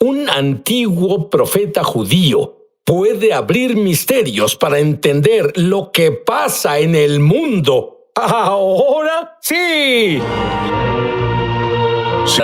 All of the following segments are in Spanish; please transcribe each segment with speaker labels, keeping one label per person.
Speaker 1: Un antiguo profeta judío puede abrir misterios para entender lo que pasa en el mundo. ¡Ahora sí!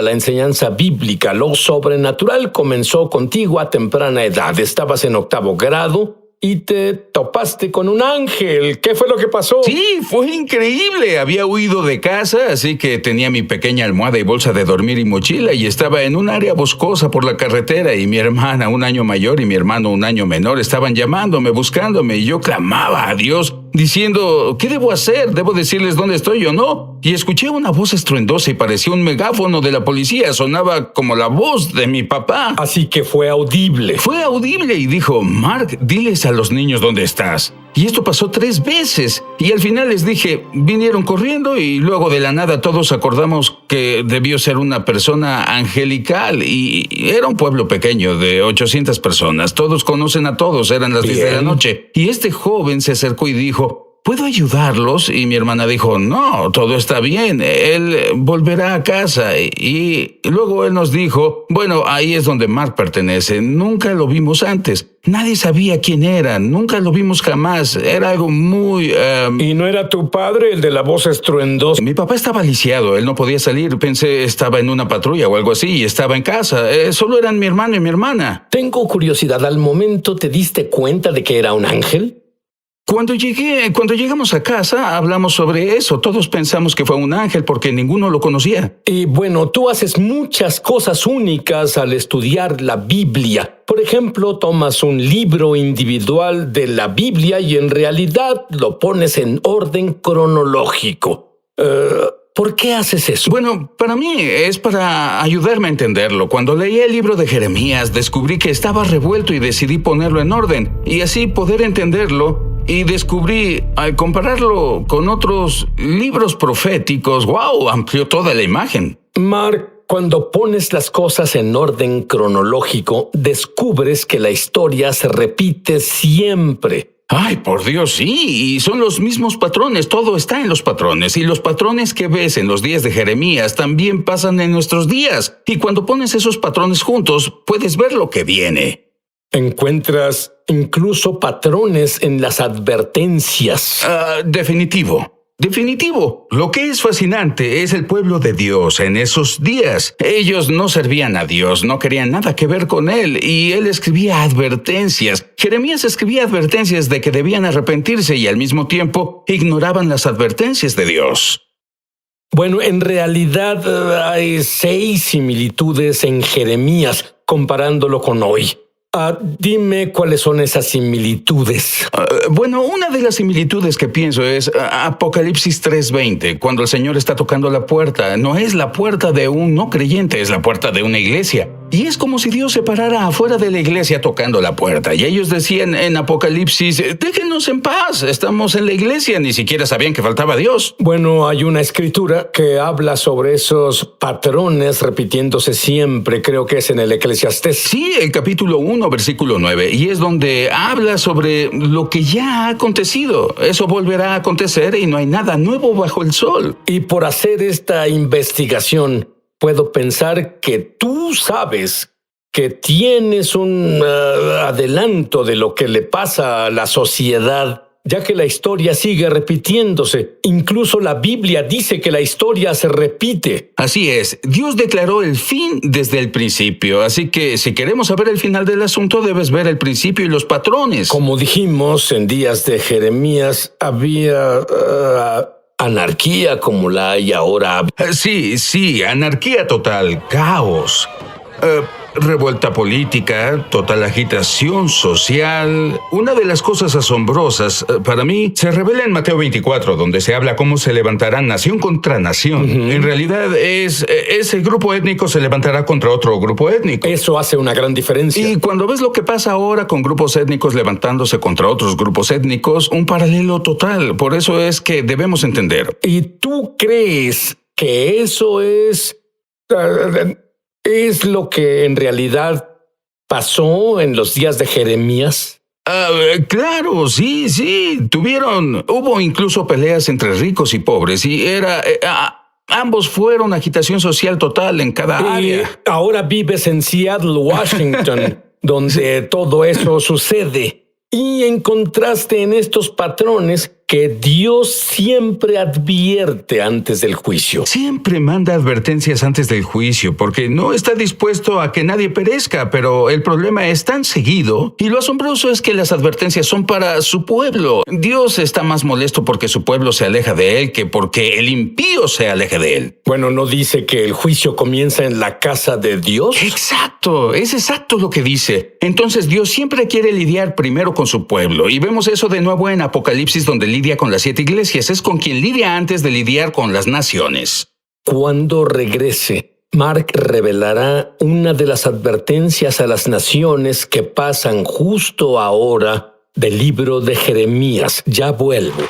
Speaker 1: La enseñanza bíblica, lo sobrenatural, comenzó contigo a temprana edad. Estabas en 8º grado y te topaste con un ángel. ¿Qué fue lo que pasó?
Speaker 2: Sí, fue increíble. Había huido de casa, así que tenía mi pequeña almohada y bolsa de dormir y mochila y estaba en un área boscosa por la carretera y mi hermana, 1 año mayor, y mi hermano, 1 año menor, estaban llamándome, buscándome y yo clamaba a Dios diciendo, ¿qué debo hacer? ¿Debo decirles dónde estoy o no? Y escuché una voz estruendosa y parecía un megáfono de la policía. Sonaba como la voz de mi papá.
Speaker 1: Así que fue audible.
Speaker 2: Fue audible y dijo, Mark, diles a los niños dónde estás. Y esto pasó 3 veces. Y al final les dije, vinieron corriendo y luego de la nada todos acordamos que debió ser una persona angelical. Y era un pueblo pequeño de 800 personas. Todos conocen a todos, eran las 10 de la noche. Y este joven se acercó y dijo, ¿puedo ayudarlos? Y mi hermana dijo, no, todo está bien, él volverá a casa. Y luego él nos dijo, bueno, ahí es donde Mark pertenece, nunca lo vimos antes, nadie sabía quién era, nunca lo vimos jamás, era algo muy...
Speaker 1: ¿Y no era tu padre el de la voz estruendosa?
Speaker 2: Mi papá estaba lisiado, él no podía salir, pensé estaba en una patrulla o algo así y estaba en casa, solo eran mi hermano y mi hermana.
Speaker 1: Tengo curiosidad, ¿al momento te diste cuenta de que era un ángel?
Speaker 2: Cuando llegamos a casa, hablamos sobre eso. Todos pensamos que fue un ángel porque ninguno lo conocía.
Speaker 1: Y bueno, tú haces muchas cosas únicas al estudiar la Biblia. Por ejemplo, tomas un libro individual de la Biblia y en realidad lo pones en orden cronológico. ¿Por qué haces eso?
Speaker 2: Bueno, para mí es para ayudarme a entenderlo. Cuando leí el libro de Jeremías, descubrí que estaba revuelto y decidí ponerlo en orden y así poder entenderlo. Y descubrí, al compararlo con otros libros proféticos, ¡wow!, amplió toda la imagen.
Speaker 1: Mark, cuando pones las cosas en orden cronológico, descubres que la historia se repite siempre.
Speaker 2: Ay, por Dios, sí, y son los mismos patrones, todo está en los patrones, y los patrones que ves en los días de Jeremías también pasan en nuestros días, y cuando pones esos patrones juntos, puedes ver lo que viene.
Speaker 1: Encuentras incluso patrones en las advertencias.
Speaker 2: Definitivo. Lo que es fascinante es el pueblo de Dios en esos días. Ellos no servían a Dios, no querían nada que ver con Él, y Él escribía advertencias. Jeremías escribía advertencias de que debían arrepentirse y al mismo tiempo ignoraban las advertencias de Dios.
Speaker 1: Bueno, en realidad hay 6 similitudes en Jeremías comparándolo con hoy. Dime cuáles son esas similitudes.
Speaker 2: Bueno, una de las similitudes que pienso es Apocalipsis 3:20, cuando el Señor está tocando la puerta. No es la puerta de un no creyente, es la puerta de una iglesia. Y es como si Dios se parara afuera de la iglesia tocando la puerta. Y ellos decían en Apocalipsis, déjenos en paz, estamos en la iglesia, ni siquiera sabían que faltaba Dios.
Speaker 1: Bueno, hay una escritura que habla sobre esos patrones repitiéndose siempre, creo que es en el Eclesiastés.
Speaker 2: Sí, el capítulo 1, versículo 9, y es donde habla sobre lo que ya ha acontecido. Eso volverá a acontecer y no hay nada nuevo bajo el sol.
Speaker 1: Y por hacer esta investigación, puedo pensar que tú sabes que tienes un adelanto de lo que le pasa a la sociedad, ya que la historia sigue repitiéndose. Incluso la Biblia dice que la historia se repite.
Speaker 2: Así es, Dios declaró el fin desde el principio, así que si queremos saber el final del asunto, debes ver el principio y los patrones.
Speaker 1: Como dijimos, en días de Jeremías había anarquía como la hay ahora.
Speaker 2: Sí, anarquía total, caos. Revuelta política, total agitación social. Una de las cosas asombrosas para mí se revela en Mateo 24, donde se habla cómo se levantarán nación contra nación. En realidad ese grupo étnico se levantará contra otro grupo étnico.
Speaker 1: Eso hace una gran diferencia.
Speaker 2: Y cuando ves lo que pasa ahora con grupos étnicos levantándose contra otros grupos étnicos, un paralelo total. Por eso es que debemos entender.
Speaker 1: ¿Y tú crees que eso es lo que en realidad pasó en los días de Jeremías?
Speaker 2: Claro, sí. Hubo incluso peleas entre ricos y pobres y Ambos fueron agitación social total en cada
Speaker 1: Y
Speaker 2: área.
Speaker 1: ahora vives en Seattle, Washington, donde todo eso sucede. Y encontraste en estos patrones que Dios siempre advierte antes del juicio.
Speaker 2: Siempre manda advertencias antes del juicio porque no está dispuesto a que nadie perezca, pero el problema es tan seguido y lo asombroso es que las advertencias son para su pueblo. Dios está más molesto porque su pueblo se aleja de él que porque el impío se aleje de él.
Speaker 1: Bueno, ¿no dice que el juicio comienza en la casa de Dios?
Speaker 2: Exacto, es exacto lo que dice. Entonces Dios siempre quiere lidiar primero con su pueblo y vemos eso de nuevo en Apocalipsis donde lidia con las 7 iglesias. Es con quien lidia antes de lidiar con las naciones.
Speaker 1: Cuando regrese, Mark revelará una de las advertencias a las naciones que pasan justo ahora del libro de Jeremías. Ya vuelvo.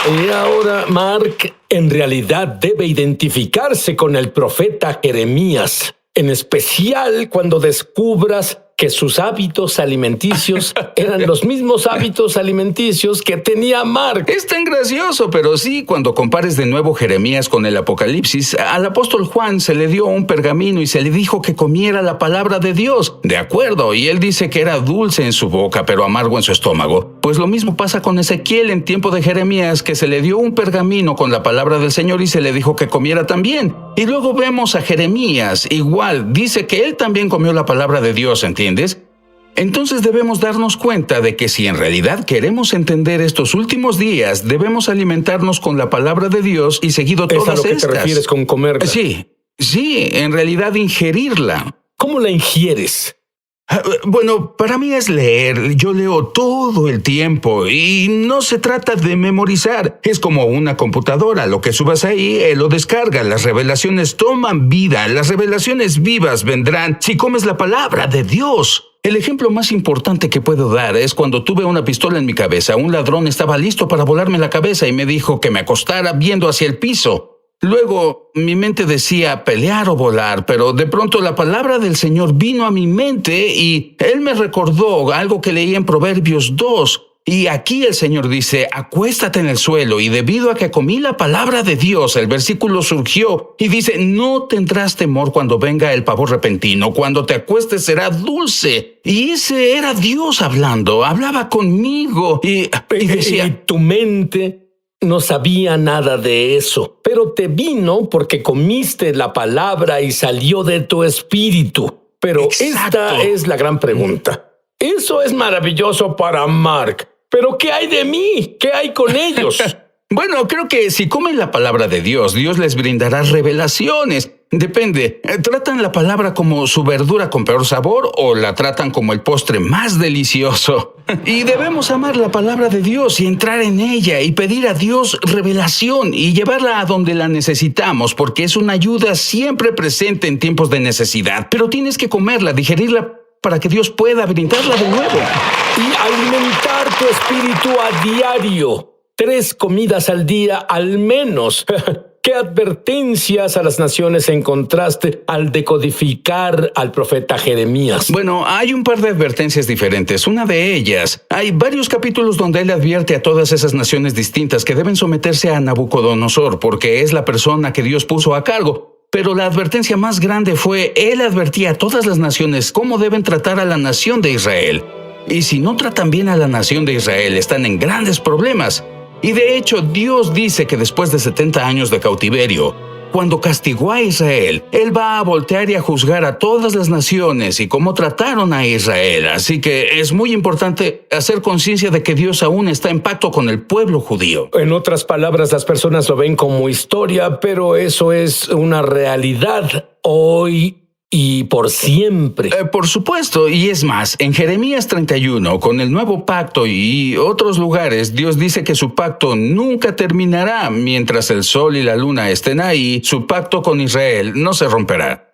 Speaker 1: Y ahora Mark en realidad debe identificarse con el profeta Jeremías, en especial cuando descubras que sus hábitos alimenticios eran los mismos hábitos alimenticios que tenía Mark.
Speaker 2: Es tan gracioso, pero sí, cuando compares de nuevo Jeremías con el Apocalipsis, al apóstol Juan se le dio un pergamino y se le dijo que comiera la palabra de Dios. De acuerdo, y él dice que era dulce en su boca, pero amargo en su estómago. Pues lo mismo pasa con Ezequiel en tiempo de Jeremías, que se le dio un pergamino con la palabra del Señor y se le dijo que comiera también. Y luego vemos a Jeremías, igual, dice que él también comió la palabra de Dios, ¿entiendes? Entonces debemos darnos cuenta de que si en realidad queremos entender estos últimos días, debemos alimentarnos con la palabra de Dios y seguido
Speaker 1: ¿Es a
Speaker 2: todas
Speaker 1: lo que
Speaker 2: estas.
Speaker 1: te refieres con comerla?
Speaker 2: Sí, en realidad ingerirla.
Speaker 1: ¿Cómo la ingieres?
Speaker 2: Bueno, para mí es leer. Yo leo todo el tiempo y no se trata de memorizar. Es como una computadora. Lo que subas ahí, él lo descarga. Las revelaciones toman vida. Las revelaciones vivas vendrán si comes la palabra de Dios. El ejemplo más importante que puedo dar es cuando tuve una pistola en mi cabeza. Un ladrón estaba listo para volarme la cabeza y me dijo que me acostara viendo hacia el piso. Luego, mi mente decía pelear o volar, pero de pronto la palabra del Señor vino a mi mente y Él me recordó algo que leí en Proverbios 2. Y aquí el Señor dice, acuéstate en el suelo, y debido a que comí la palabra de Dios, el versículo surgió y dice, no tendrás temor cuando venga el pavor repentino, cuando te acuestes será dulce. Y ese era Dios hablando, hablaba conmigo y decía,
Speaker 1: Y tu mente no sabía nada de eso, pero te vino porque comiste la palabra y salió de tu espíritu. Pero
Speaker 2: Exacto.
Speaker 1: esta es la gran pregunta. Eso es maravilloso para Mark, pero ¿qué hay de mí? ¿Qué hay con ellos?
Speaker 2: Bueno, creo que si comen la palabra de Dios, Dios les brindará revelaciones. Depende, ¿tratan la palabra como su verdura con peor sabor o la tratan como el postre más delicioso? Y debemos amar la palabra de Dios y entrar en ella y pedir a Dios revelación y llevarla a donde la necesitamos, porque es una ayuda siempre presente en tiempos de necesidad. Pero tienes que comerla, digerirla para que Dios pueda brindarla de nuevo.
Speaker 1: Y alimentar tu espíritu a diario. 3 comidas al día al menos. ¿Qué advertencias a las naciones encontraste al decodificar al profeta Jeremías?
Speaker 2: Bueno, hay un par de advertencias diferentes. Una de ellas, hay varios capítulos donde él advierte a todas esas naciones distintas que deben someterse a Nabucodonosor, porque es la persona que Dios puso a cargo. Pero la advertencia más grande fue, él advertía a todas las naciones cómo deben tratar a la nación de Israel. Y si no tratan bien a la nación de Israel, están en grandes problemas. Y de hecho, Dios dice que después de 70 años de cautiverio, cuando castigó a Israel, Él va a voltear y a juzgar a todas las naciones y cómo trataron a Israel. Así que es muy importante hacer conciencia de que Dios aún está en pacto con el pueblo judío.
Speaker 1: En otras palabras, las personas lo ven como historia, pero eso es una realidad hoy y por siempre.
Speaker 2: Por supuesto, y es más, en Jeremías 31, con el nuevo pacto y otros lugares, Dios dice que su pacto nunca terminará mientras el sol y la luna estén ahí. Su pacto con Israel no se romperá.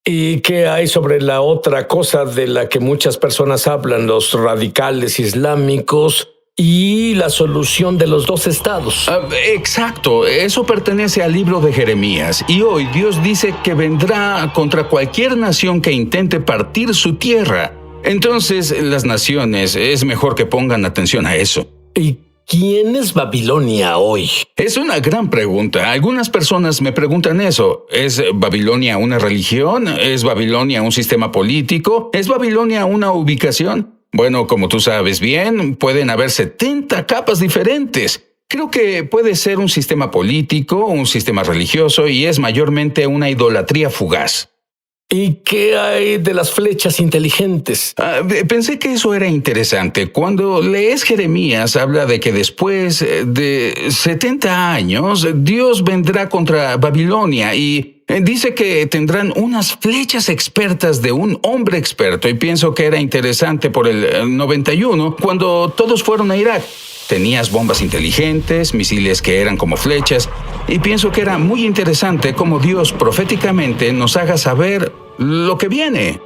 Speaker 1: ¿Y qué hay sobre la otra cosa de la que muchas personas hablan, los radicales islámicos y la solución de los 2 estados?
Speaker 2: Exacto, eso pertenece al libro de Jeremías. Y hoy Dios dice que vendrá contra cualquier nación que intente partir su tierra. Entonces, las naciones es mejor que pongan atención a eso.
Speaker 1: ¿Y ¿quién es Babilonia hoy?
Speaker 2: Es una gran pregunta. Algunas personas me preguntan eso. ¿Es Babilonia una religión? ¿Es Babilonia un sistema político? ¿Es Babilonia una ubicación? Bueno, como tú sabes bien, pueden haber 70 capas diferentes. Creo que puede ser un sistema político, un sistema religioso y es mayormente una idolatría fugaz.
Speaker 1: ¿Y qué hay de las flechas inteligentes?
Speaker 2: Pensé que eso era interesante. Cuando lees Jeremías, habla de que después de 70 años, Dios vendrá contra Babilonia y dice que tendrán unas flechas expertas de un hombre experto. Y pienso que era interesante por el 91, cuando todos fueron a Irak. Tenías bombas inteligentes, misiles que eran como flechas, y pienso que era muy interesante cómo Dios proféticamente nos haga saber lo que viene.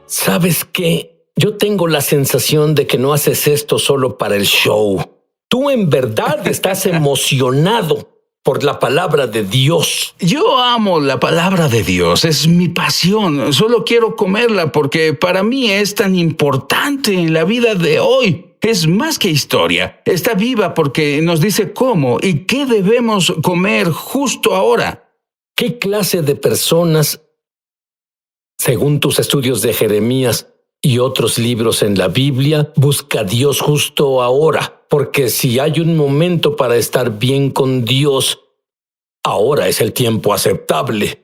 Speaker 1: ¿Sabes qué? Yo tengo la sensación de que no haces esto solo para el show. Tú en verdad estás emocionado por la palabra de Dios.
Speaker 2: Yo amo la palabra de Dios, es mi pasión. Solo quiero comerla porque para mí es tan importante en la vida de hoy. Es más que historia. Está viva porque nos dice cómo y qué debemos comer justo ahora.
Speaker 1: ¿Qué clase de personas, según tus estudios de Jeremías y otros libros en la Biblia, busca a Dios justo ahora? Porque si hay un momento para estar bien con Dios, ahora es el tiempo aceptable.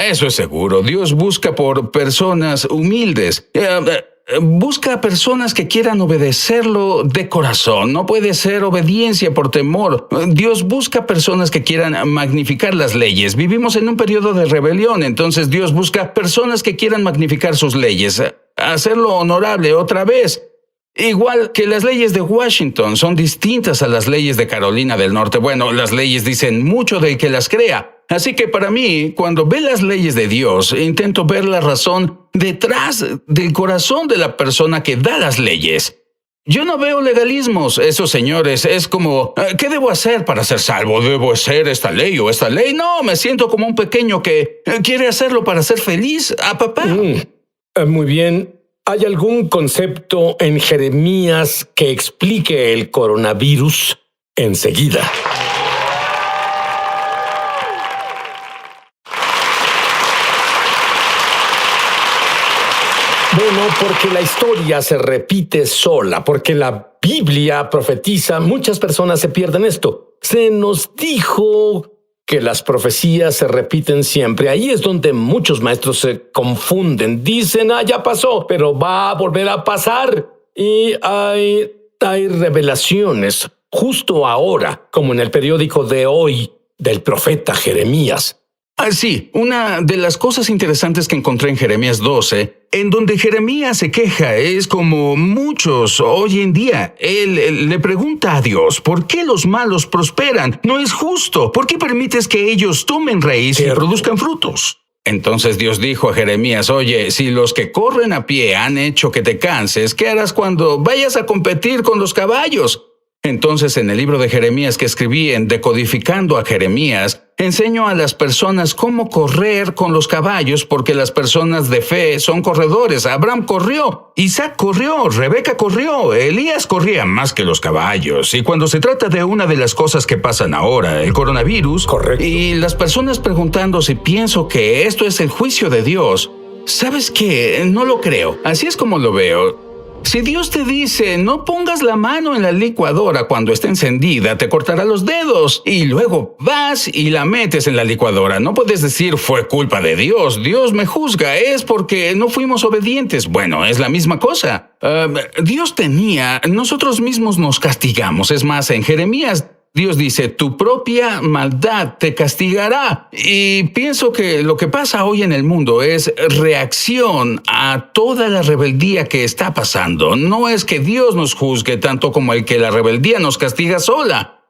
Speaker 2: Eso es seguro. Dios busca por personas humildes. Busca personas que quieran obedecerlo de corazón. No puede ser obediencia por temor. Dios busca personas que quieran magnificar las leyes. Vivimos en un periodo de rebelión, entonces Dios busca personas que quieran magnificar sus leyes, hacerlo honorable otra vez. Igual que las leyes de Washington son distintas a las leyes de Carolina del Norte. Bueno, las leyes dicen mucho del que las crea. Así que para mí, cuando ve las leyes de Dios, intento ver la razón detrás del corazón de la persona que da las leyes. Yo no veo legalismos. Esos señores es como, ¿qué debo hacer para ser salvo? ¿Debo hacer esta ley o esta ley? No, me siento como un pequeño que quiere hacerlo para ser feliz a papá.
Speaker 1: Muy bien. ¿Hay algún concepto en Jeremías que explique el coronavirus? Enseguida. Bueno, porque la historia se repite sola, porque la Biblia profetiza, muchas personas se pierden esto. Se nos dijo que las profecías se repiten siempre. Ahí es donde muchos maestros se confunden. Dicen, ya pasó, pero va a volver a pasar. Y hay revelaciones justo ahora, como en el periódico de hoy, del profeta Jeremías.
Speaker 2: Sí, una de las cosas interesantes que encontré en Jeremías 12, en donde Jeremías se queja, es como muchos hoy en día. Él le pregunta a Dios, ¿por qué los malos prosperan? No es justo. ¿Por qué permites que ellos tomen raíz y produzcan frutos? Entonces Dios dijo a Jeremías, oye, si los que corren a pie han hecho que te canses, ¿qué harás cuando vayas a competir con los caballos? Entonces, en el libro de Jeremías que escribí en Decodificando a Jeremías, enseño a las personas cómo correr con los caballos, porque las personas de fe son corredores. Abraham corrió, Isaac corrió, Rebeca corrió, Elías corría más que los caballos. Y cuando se trata de una de las cosas que pasan ahora, el coronavirus,
Speaker 1: correcto,
Speaker 2: y las personas preguntando si pienso que esto es el juicio de Dios, ¿sabes qué? No lo creo. Así es como lo veo. Si Dios te dice, no pongas la mano en la licuadora cuando esté encendida, te cortará los dedos. Y luego vas y la metes en la licuadora. No puedes decir, fue culpa de Dios. Dios me juzga, es porque no fuimos obedientes. Bueno, es la misma cosa. Nosotros mismos nos castigamos. Es más, en Jeremías, Dios dice, tu propia maldad te castigará. Y pienso que lo que pasa hoy en el mundo es reacción a toda la rebeldía que está pasando. No es que Dios nos juzgue tanto como el que la rebeldía nos castiga sola.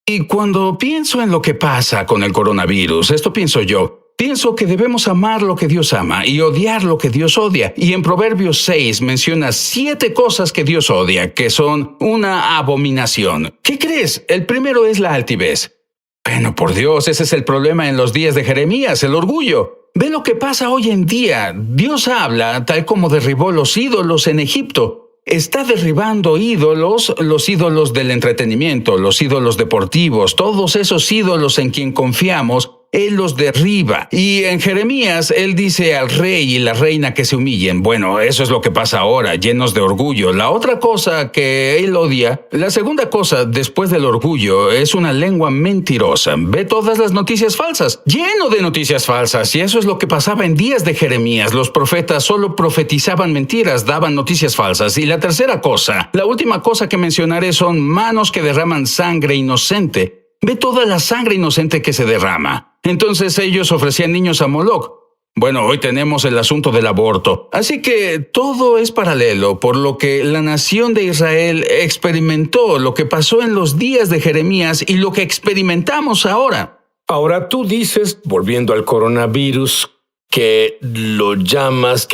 Speaker 2: Y cuando pienso en lo que pasa con el coronavirus, esto pienso yo. Pienso que debemos amar lo que Dios ama y odiar lo que Dios odia. Y en Proverbios 6 menciona 7 cosas que Dios odia, que son una abominación. ¿Qué crees? El primero es la altivez. Bueno, por Dios, ese es el problema en los días de Jeremías, el orgullo. Ve lo que pasa hoy en día. Dios habla tal como derribó los ídolos en Egipto. está derribando ídolos, los ídolos del entretenimiento, los ídolos deportivos, todos esos ídolos en quien confiamos. Él los derriba. Y en Jeremías, él dice al rey y la reina que se humillen. Bueno, eso es lo que pasa ahora, llenos de orgullo. La otra cosa que él odia, la segunda cosa después del orgullo, es una lengua mentirosa. Ve todas las noticias falsas, lleno de noticias falsas. Y eso es lo que pasaba en días de Jeremías. Los profetas solo profetizaban mentiras, daban noticias falsas. Y la tercera cosa, la última cosa que mencionaré son manos que derraman sangre inocente. Ve toda la sangre inocente que se derrama. Entonces ellos ofrecían niños a Moloch. Bueno, hoy tenemos el asunto del aborto. Así que todo es paralelo, por lo que la nación de Israel experimentó lo que pasó en los días de Jeremías y lo que experimentamos ahora.
Speaker 1: Ahora tú dices, volviendo al coronavirus, que lo llamas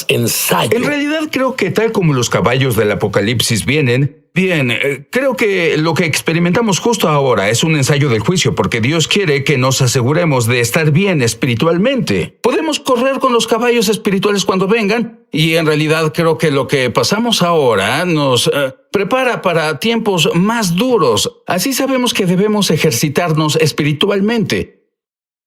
Speaker 1: ensayo.
Speaker 2: En realidad creo que tal como los caballos del Apocalipsis creo que lo que experimentamos justo ahora es un ensayo del juicio, porque Dios quiere que nos aseguremos de estar bien espiritualmente. Podemos correr con los caballos espirituales cuando vengan, y en realidad creo que lo que pasamos ahora nos prepara para tiempos más duros. Así sabemos que debemos ejercitarnos espiritualmente.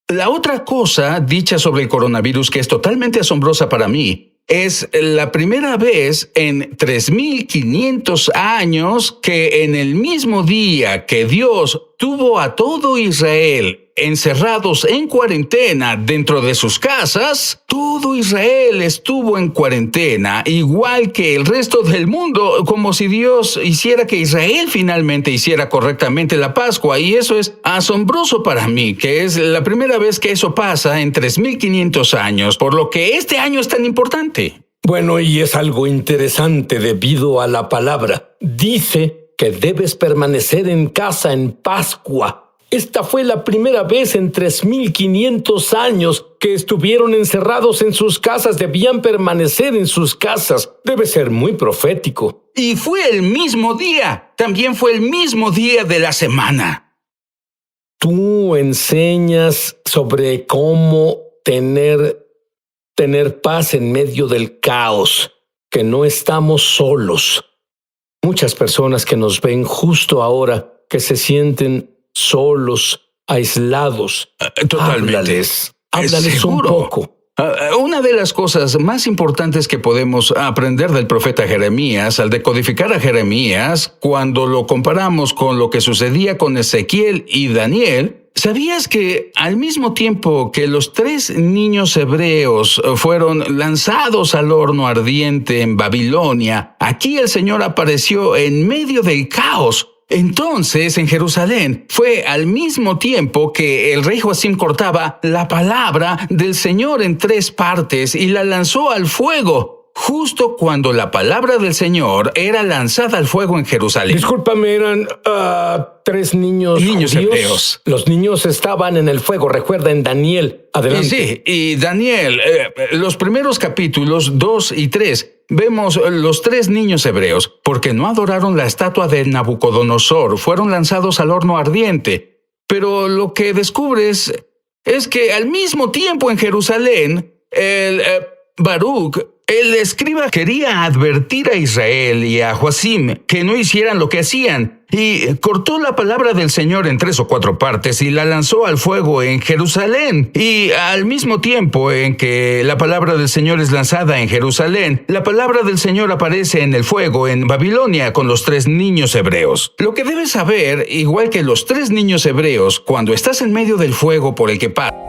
Speaker 2: La otra cosa dicha sobre el coronavirus que es totalmente asombrosa para mí es la primera vez en 3,500 años que en el mismo día que Dios tuvo a todo Israel encerrados en cuarentena dentro de sus casas, todo Israel estuvo en cuarentena, igual que el resto del mundo, como si Dios hiciera que Israel finalmente hiciera correctamente la Pascua. Y eso es asombroso para mí, que es la primera vez que eso pasa en 3,500 años, por lo que este año es tan importante.
Speaker 1: Bueno, y es algo interesante debido a la palabra. Dice que debes permanecer en casa en Pascua. Esta fue la primera vez en 3,500 años que estuvieron encerrados en sus casas. Debían permanecer en sus casas. Debe ser muy profético.
Speaker 2: Y fue el mismo día. También fue el mismo día de la semana.
Speaker 1: Tú enseñas sobre cómo tener paz en medio del caos, que no estamos solos. Muchas personas que nos ven justo ahora, que se sienten solos, aislados.
Speaker 2: Totalmente.
Speaker 1: Háblales un poco.
Speaker 2: Una de las cosas más importantes que podemos aprender del profeta Jeremías, al decodificar a Jeremías, cuando lo comparamos con lo que sucedía con Ezequiel y Daniel, ¿sabías que al mismo tiempo que los 3 niños hebreos fueron lanzados al horno ardiente en Babilonia, aquí el Señor apareció en medio del caos? Entonces, en Jerusalén, fue al mismo tiempo que el rey Joacim cortaba la palabra del Señor en 3 partes y la lanzó al fuego, justo cuando la palabra del Señor era lanzada al fuego en Jerusalén.
Speaker 1: Discúlpame, eran 3 niños
Speaker 2: hebreos.
Speaker 1: Los niños estaban en el fuego, recuerda en Daniel. Adelante.
Speaker 2: Sí, y Daniel, los primeros capítulos 2 y 3, vemos los 3 niños hebreos, porque no adoraron la estatua de Nabucodonosor, fueron lanzados al horno ardiente. Pero lo que descubres es que al mismo tiempo en Jerusalén, Baruch, el escriba, quería advertir a Israel y a Joacim que no hicieran lo que hacían, y cortó la palabra del Señor en 3 o 4 partes y la lanzó al fuego en Jerusalén. Y al mismo tiempo en que la palabra del Señor es lanzada en Jerusalén, la palabra del Señor aparece en el fuego en Babilonia con los 3 niños hebreos. Lo que debes saber, igual que los 3 niños hebreos, cuando estás en medio del fuego por el que pasas,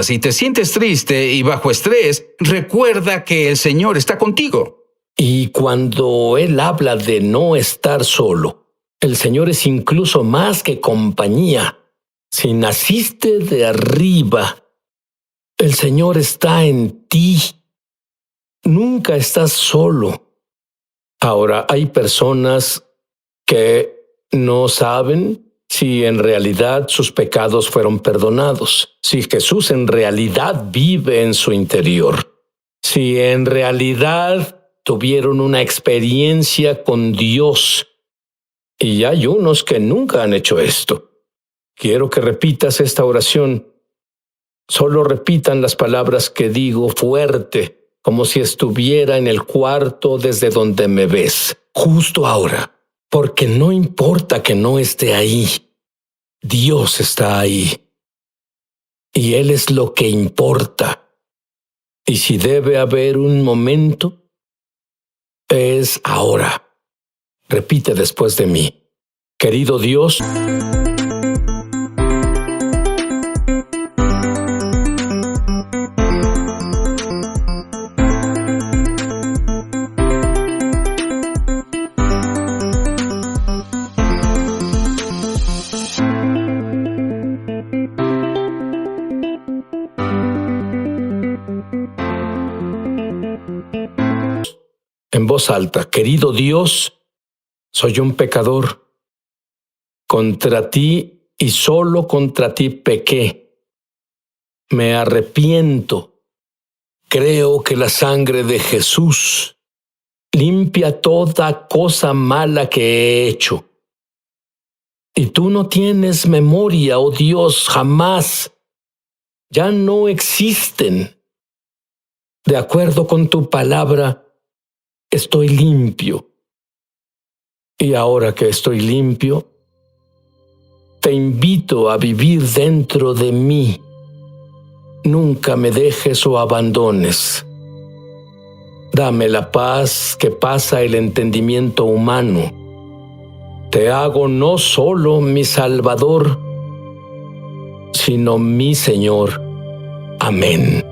Speaker 2: si te sientes triste y bajo estrés, recuerda que el Señor está contigo.
Speaker 1: Y cuando Él habla de no estar solo, el Señor es incluso más que compañía. Si naciste de arriba, el Señor está en ti. Nunca estás solo. Ahora, hay personas que No saben si en realidad sus pecados fueron perdonados, si Jesús en realidad vive en su interior, si en realidad tuvieron una experiencia con Dios. Y hay unos que nunca han hecho esto. Quiero que repitas esta oración. Solo repitan las palabras que digo fuerte, como si estuviera en el cuarto desde donde me ves, justo ahora. Porque no importa que no esté ahí. Dios está ahí. Y Él es lo que importa. Y si debe haber un momento, es ahora. Repite después de mí. Querido Dios, en voz alta, querido Dios, soy un pecador. Contra ti y solo contra ti pequé. Me arrepiento. Creo que la sangre de Jesús limpia toda cosa mala que he hecho. Y tú no tienes memoria, oh Dios, jamás. Ya no existen. De acuerdo con tu palabra, estoy limpio. Y ahora que estoy limpio, te invito a vivir dentro de mí. Nunca me dejes o abandones. Dame la paz que pasa el entendimiento humano. Te hago no solo mi Salvador, sino mi Señor. Amén.